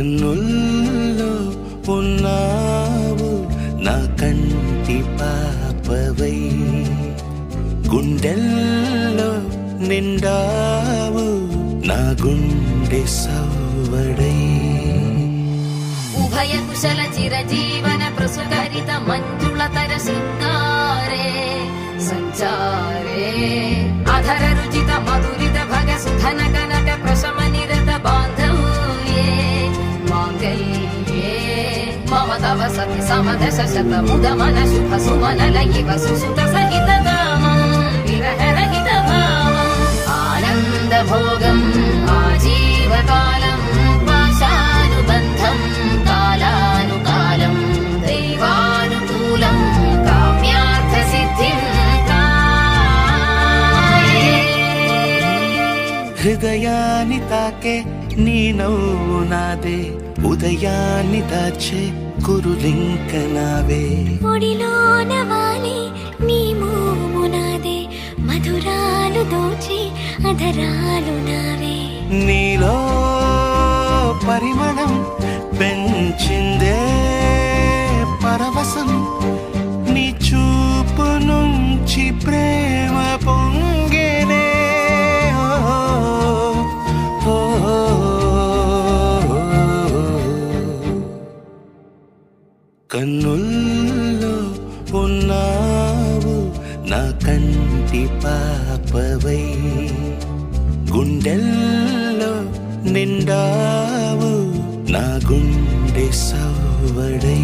కన్నుల్లో ఉన్నావు నా కంటి పాపవై, గుండెల్లో నిండావు నా గుండె సవ్వడై. ఉభయ కుశల చిరజీవన ప్రసుకరిత మంజుళతర శృంగారే సంచారే, అధర రుచిత మధురిత భగ సుధన కనక ప్రశమ నిరత బాంధవ్యే మాంగళ్యే. మమ తవ సతి సమదశ శత ముద మన శుభ సుమనల ఇవ సుసుత సహిత దామం విరహరహిత భావం ఆనంద భోగం ఆజీవకాలం పాశానుబంధం కాలానుకాలం దైవానుకూలం కామ్యార్థ సిద్ధిం కాయే. హృదయాన్ని తాకే నీ నవ్వు నాదే, ఉదయాన్ని దాచే కురులింక నావే. ఒడిలోన వాలి నీ మోము నాదే, మధురాలు దోచి అధరాలు నావే. నీలో పరిమళం పెంచిందే పరవశం, నీ చూపు నుంచి ప్రేమ పొంగేనే. కన్నుల్లో ఉన్నావు నా కంటి పాపవై, గుండెల్లో నిండావు నా గుండె సవ్వడై.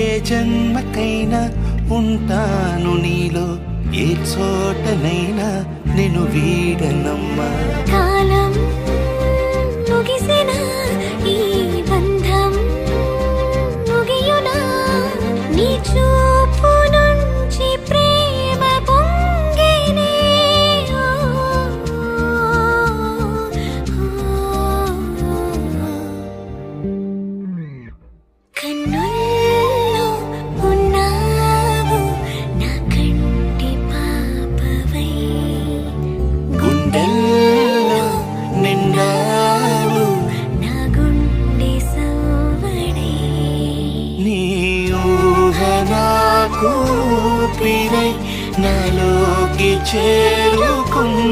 ఏ జన్మకైనా ఉంటాను నీలో, ఏ చోటనైనా నేను వీడనమ్మా. కాలం ముగిసిన ఈ బంధం ముగియునా, నీ చూపు నుంచి ప్రేమ పొంగేనే. కన్నుల్లో ఉన్నావు నా కంటి పాపవై, గుండెల్లో నిండావు నా గుండె సవ్వడై. నీ ఊహ నాకు ఊపిరై నాలోకి చేరుకున్నదే.